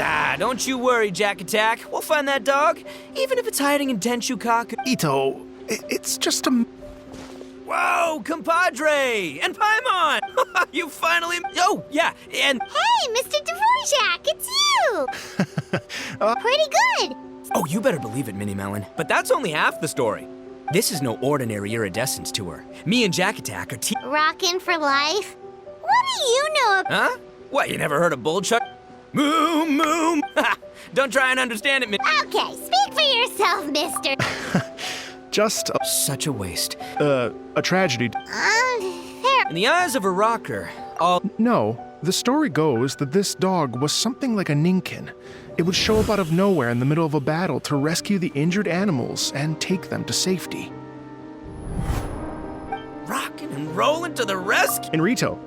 Ah, don't you worry, Jack Attack. We'll find that dog, even if it's hiding in Tenshukaku. Ito, it's just a... Whoa, compadre! And Paimon! You finally... Oh, yeah, and... Hey, Mr. Dvorak, it's you! Pretty good. Oh, you better believe it, Minnie Melon. But that's only half the story. This is no ordinary iridescence tour. Me and Jack Attack are Rockin' for life? What do you know about... Huh? What, you never heard of Bullchuck? Moo, moo! Don't try and understand it, Okay, speak for yourself, mister. Just Such a waste. a tragedy. There. In the eyes of a rocker, all... No, the story goes that this dog was something like a ninkin. It would show up out of nowhere in the middle of a battle to rescue the injured animals and take them to safety. Rockin' and rollin' to the rescue. In Rito,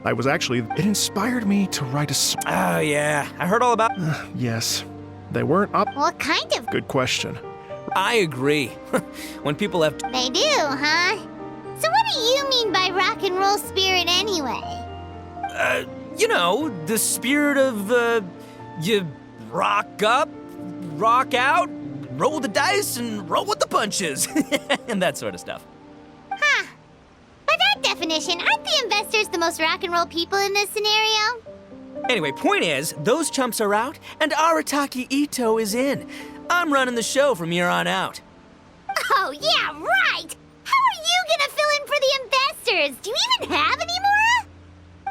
it inspired me to write a Oh, yeah. I heard all about... Yes, they weren't up. What kind of... Good question. I agree. When people have... They do, huh? So what do you mean by rock and roll spirit anyway? You know, the spirit of, you rock up, rock out, roll the dice, and roll with the punches. And that sort of stuff. Huh. By that definition, aren't the investors the most rock and roll people in this scenario? Anyway, point is, those chumps are out, and Arataki Ito is in. I'm running the show from here on out. Oh, yeah, right! How are you gonna fill in for the investors? Do you even have any more?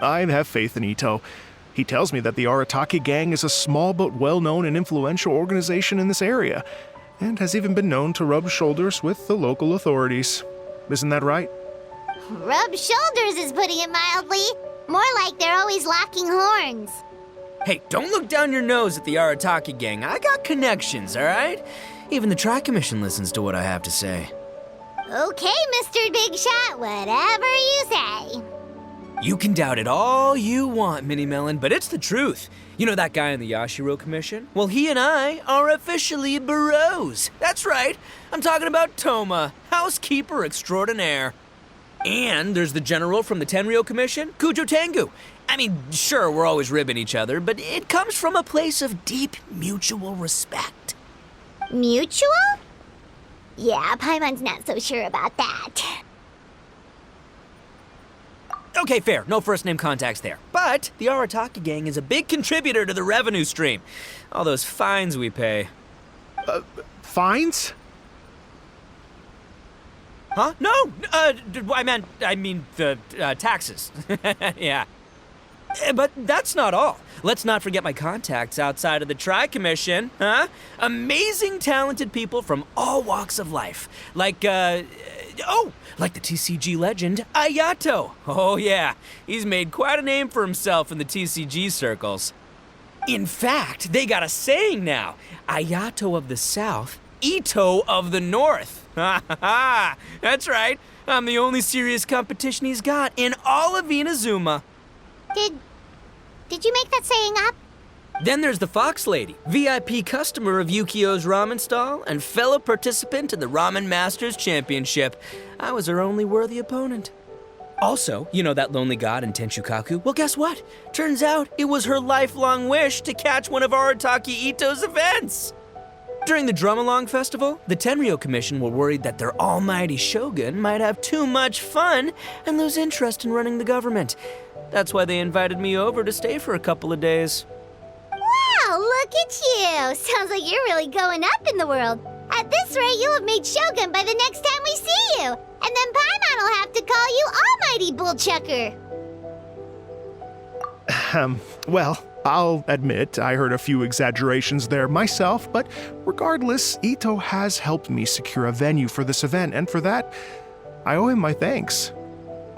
I have faith in Ito. He tells me that the Arataki gang is a small but well-known and influential organization in this area, and has even been known to rub shoulders with the local authorities. Isn't that right? Rub shoulders is putting it mildly. More like they're always locking horns. Hey, don't look down your nose at the Arataki gang. I got connections, all right? Even the Tri-Commission listens to what I have to say. Okay, Mr. Big Shot, whatever you say. You can doubt it all you want, Minnie Melon, but it's the truth. You know that guy in the Yashiro Commission? Well, he and I are officially bros. That's right. I'm talking about Toma, housekeeper extraordinaire. And there's the general from the Tenryo Commission, Kujo Tengu. I mean, sure, we're always ribbing each other, but it comes from a place of deep mutual respect. Mutual? Yeah, Paimon's not so sure about that. Okay, fair. No first-name contacts there. But the Arataki gang is a big contributor to the revenue stream. All those fines we pay. Fines? Huh? No! I mean the taxes. Yeah. But that's not all. Let's not forget my contacts outside of the Tri-Commission, huh? Amazing, talented people from all walks of life. Like the TCG legend, Ayato. Oh yeah, he's made quite a name for himself in the TCG circles. In fact, they got a saying now. Ayato of the South, Ito of the North. Ha ha ha! That's right. I'm the only serious competition he's got in all of Inazuma. Did you make that saying up? Then there's the Fox Lady, VIP customer of Yukio's ramen stall and fellow participant in the Ramen Masters Championship. I was her only worthy opponent. Also, you know that lonely god in Tenshukaku? Well, guess what? Turns out it was her lifelong wish to catch one of Arataki Ito's events. During the Drum-Along Festival, the Tenryo Commission were worried that their almighty shogun might have too much fun and lose interest in running the government. That's why they invited me over to stay for a couple of days. Wow, look at you! Sounds like you're really going up in the world. At this rate, you'll have made shogun by the next time we see you. And then Paimon will have to call you Almighty Bullchucker. Well, I'll admit I heard a few exaggerations there myself, but regardless, Ito has helped me secure a venue for this event, and for that, I owe him my thanks.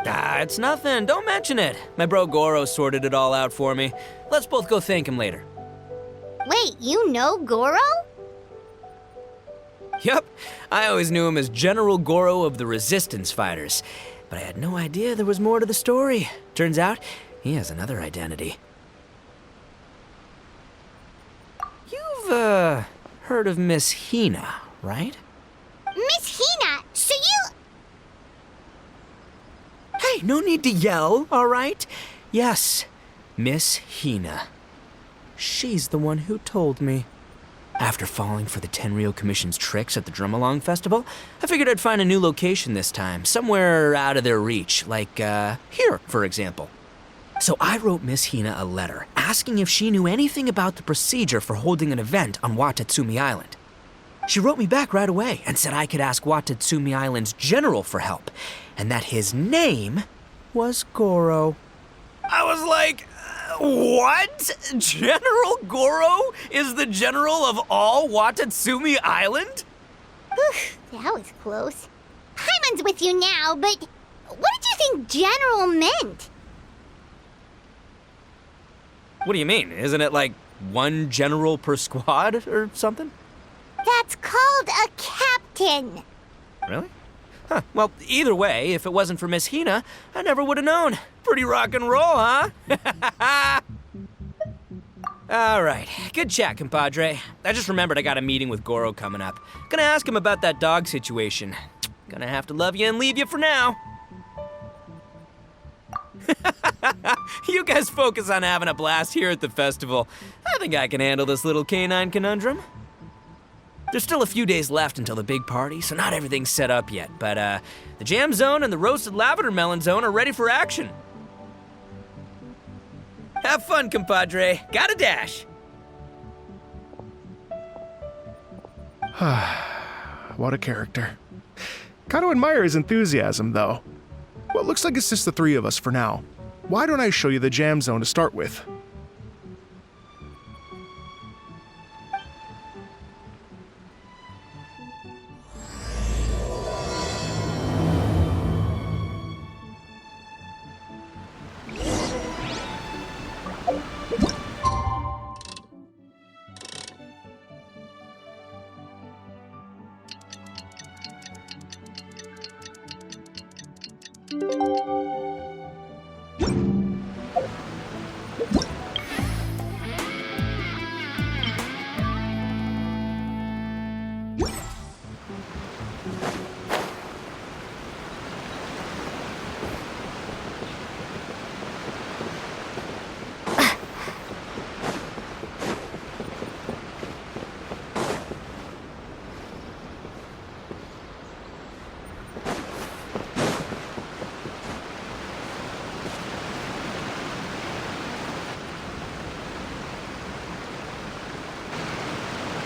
Ah, it's nothing. Don't mention it. My bro Goro sorted it all out for me. Let's both go thank him later. Wait, you know Goro? Yup, I always knew him as General Goro of the Resistance Fighters, but I had no idea there was more to the story. Turns out, he has another identity. You've, heard of Miss Hina, right? Miss Hina, so you... Hey, no need to yell, all right? Yes, Miss Hina. she's the one who told me. After falling for the Tenryo Commission's tricks at the Drum-Along Festival, I figured I'd find a new location this time, somewhere out of their reach, like, here, for example. So I wrote Miss Hina a letter, asking if she knew anything about the procedure for holding an event on Watatsumi Island. She wrote me back right away and said I could ask Watatsumi Island's general for help, and that his name was Goro. I was like, what? General Goro is the general of all Watatsumi Island? Whew, that was close. Paimon's with you now, but what did you think general meant? What do you mean? Isn't it like one general per squad or something? That's called a captain. Really? Huh. Well, either way, if it wasn't for Miss Hina, I never would have known. Pretty rock and roll, huh? All right. Good chat, compadre. I just remembered I got a meeting with Goro coming up. Gonna ask him about that dog situation. Gonna have to love you and leave you for now. You guys focus on having a blast here at the festival. I think I can handle this little canine conundrum. There's still a few days left until the big party, so not everything's set up yet, but the jam zone and the roasted lavender melon zone are ready for action. Have fun, compadre. Gotta dash. What a character. Gotta admire his enthusiasm, though. Well, it looks like it's just the three of us for now. Why don't I show you the jam zone to start with?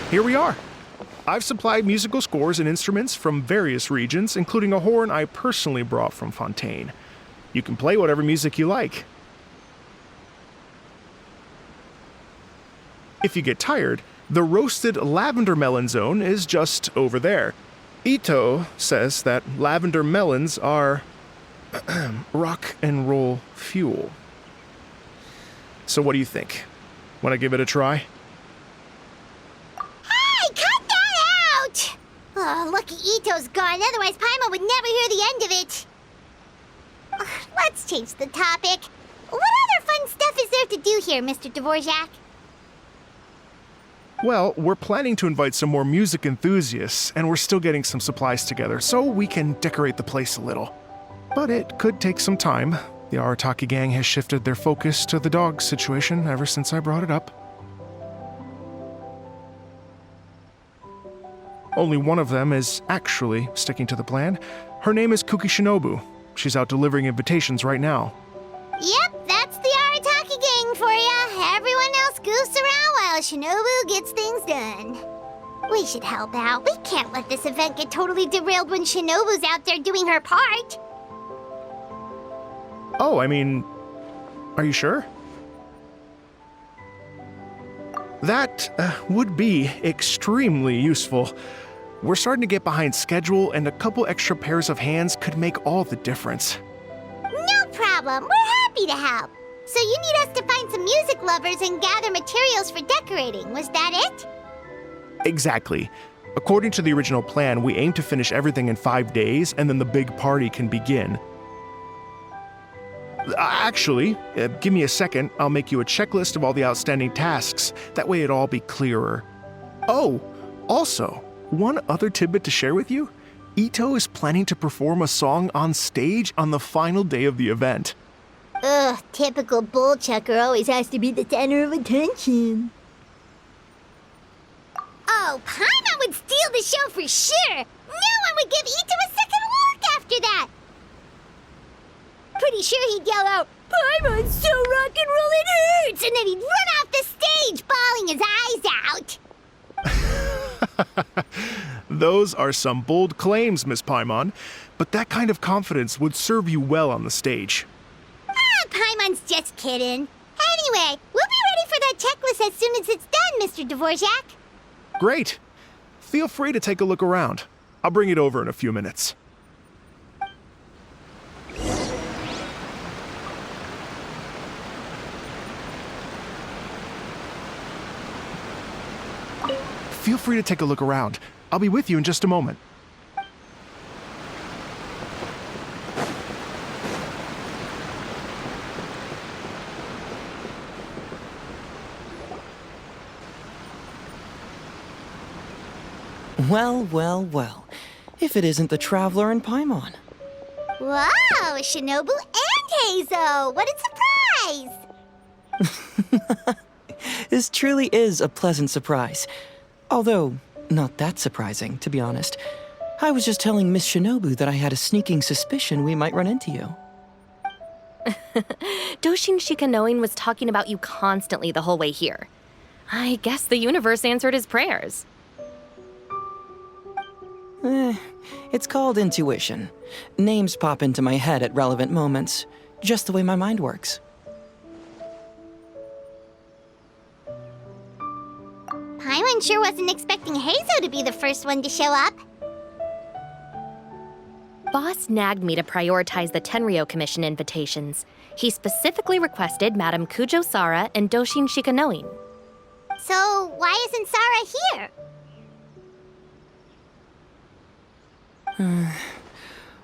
Here we are. I've supplied musical scores and instruments from various regions, including a horn I personally brought from Fontaine. You can play whatever music you like. If you get tired, the roasted lavender melon zone is just over there. Ito says that lavender melons are rock and roll fuel. So what do you think? Want to give it a try? Oh, lucky Ito's gone, otherwise Paimon would never hear the end of it. Let's change the topic. What other fun stuff is there to do here, Mr. Dvorak? Well, we're planning to invite some more music enthusiasts, and we're still getting some supplies together, so we can decorate the place a little. But it could take some time. The Arataki gang has shifted their focus to the dog situation ever since I brought it up. Only one of them is actually sticking to the plan. Her name is Kuki Shinobu. She's out delivering invitations right now. Yep, that's the Arataki gang for ya. Everyone else goofs around while Shinobu gets things done. We should help out. We can't let this event get totally derailed when Shinobu's out there doing her part. Oh, I mean, are you sure? That would be extremely useful. We're starting to get behind schedule, and a couple extra pairs of hands could make all the difference. No problem. We're happy to help. So you need us to find some music lovers and gather materials for decorating. Was that it? Exactly. According to the original plan, we aim to finish everything in 5 days, and then the big party can begin. Actually, give me a second. I'll make you a checklist of all the outstanding tasks. That way it'll all be clearer. Oh, also, one other tidbit to share with you. Ito is planning to perform a song on stage on the final day of the event. Ugh, typical bull chucker always has to be the center of attention. Oh, Paimon would steal the show for sure! No one would give Ito a second look after that! Pretty sure he'd yell out, "Paimon's so rock and roll it hurts!" And then he'd run off the stage, bawling his eyes out. Those are some bold claims, Miss Paimon, but that kind of confidence would serve you well on the stage. Paimon's just kidding. Anyway, we'll be ready for that checklist as soon as it's done, Mr. Dvorak. Great. Feel free to take a look around. I'll bring it over in a few minutes. Feel free to take a look around. I'll be with you in just a moment. Well, well, well. If it isn't the Traveler and Paimon. Wow, Shinobu and Heizo! What a surprise! This truly is a pleasant surprise. Although, not that surprising, to be honest. I was just telling Miss Shinobu that I had a sneaking suspicion we might run into you. Doshin Shikanoin was talking about you constantly the whole way here. I guess the universe answered his prayers. It's called intuition. Names pop into my head at relevant moments, just the way my mind works. Paimon sure wasn't expecting Heizo to be the first one to show up. Boss nagged me to prioritize the Tenryo Commission invitations. He specifically requested Madame Kujo Sara and Doshin Shikanoin. So, why isn't Sara here?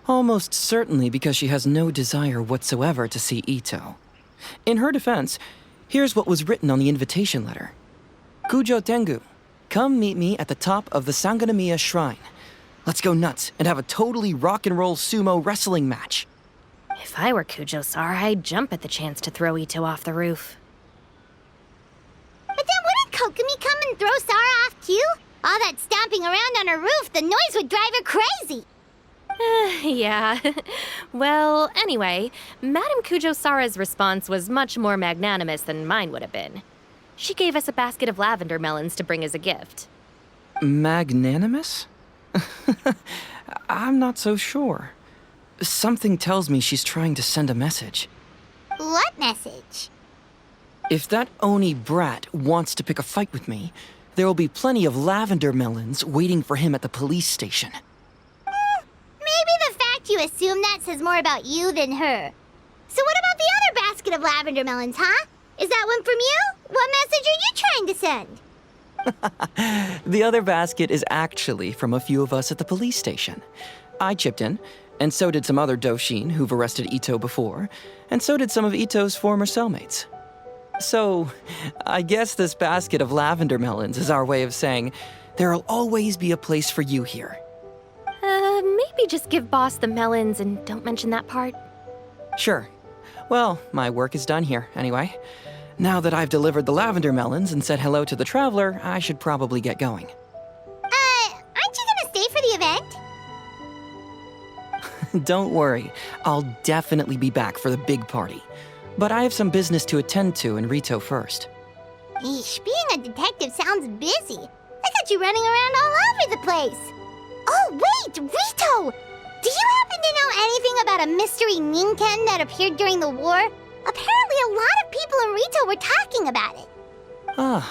Almost certainly because she has no desire whatsoever to see Ito. In her defense, here's what was written on the invitation letter. Kujo Tengu, come meet me at the top of the Sanganamiya Shrine. Let's go nuts and have a totally rock and roll sumo wrestling match. If I were Kujo Sara, I'd jump at the chance to throw Ito off the roof. But then wouldn't Kokumi come and throw Sara off too? All that stomping around on her roof, the noise would drive her crazy. Yeah. Well, anyway, Madame Kujo Sara's response was much more magnanimous than mine would have been. She gave us a basket of lavender melons to bring as a gift. Magnanimous? I'm not so sure. Something tells me she's trying to send a message. What message? If that Oni brat wants to pick a fight with me, there will be plenty of lavender melons waiting for him at the police station. Maybe the fact you assume that says more about you than her. So what about the other basket of lavender melons, huh? Is that one from you? What message are you trying to send? The other basket is actually from a few of us at the police station. I chipped in, and so did some other Doshin who've arrested Ito before, and so did some of Ito's former cellmates. So, I guess this basket of lavender melons is our way of saying, there'll always be a place for you here. Maybe just give Boss the melons and don't mention that part. Sure. Well, my work is done here, anyway. Now that I've delivered the lavender melons and said hello to the Traveler, I should probably get going. Aren't you gonna stay for the event? Don't worry, I'll definitely be back for the big party. But I have some business to attend to in Rito first. Eesh, being a detective sounds busy. I got you running around all over the place. Oh, wait, Rito! Do you happen to know anything about a mystery Ninken that appeared during the war? Apparently a lot of people in Rito were talking about it. Ah,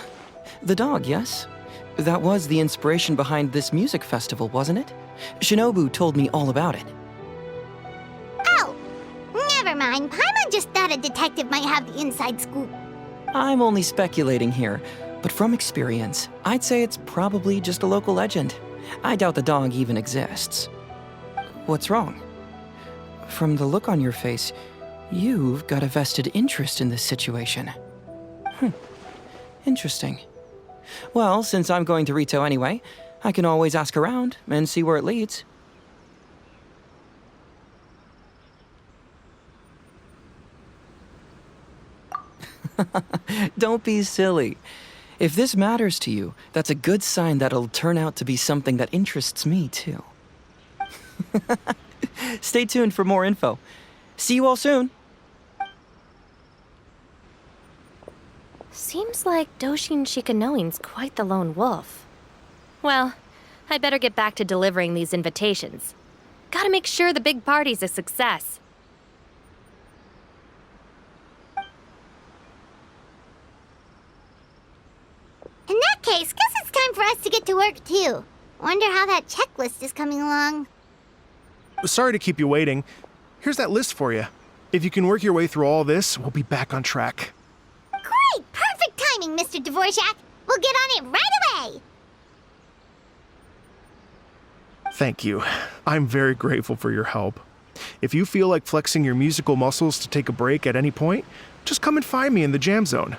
the dog, yes? That was the inspiration behind this music festival, wasn't it? Shinobu told me all about it. Oh, never mind. Paimon just thought a detective might have the inside scoop. I'm only speculating here, but from experience, I'd say it's probably just a local legend. I doubt the dog even exists. What's wrong? From the look on your face, you've got a vested interest in this situation. Interesting. Well, since I'm going to Rito anyway, I can always ask around and see where it leads. Don't be silly. If this matters to you, that's a good sign that it'll turn out to be something that interests me, too. Stay tuned for more info. See you all soon. Seems like Doshin Shikanoin's quite the lone wolf. Well, I'd better get back to delivering these invitations. Gotta make sure the big party's a success. In that case, guess it's time for us to get to work too. Wonder how that checklist is coming along. Sorry to keep you waiting. Here's that list for you. If you can work your way through all this, we'll be back on track. Great! Perfect timing, Mr. Dvorak! We'll get on it right away! Thank you. I'm very grateful for your help. If you feel like flexing your musical muscles to take a break at any point, just come and find me in the jam zone.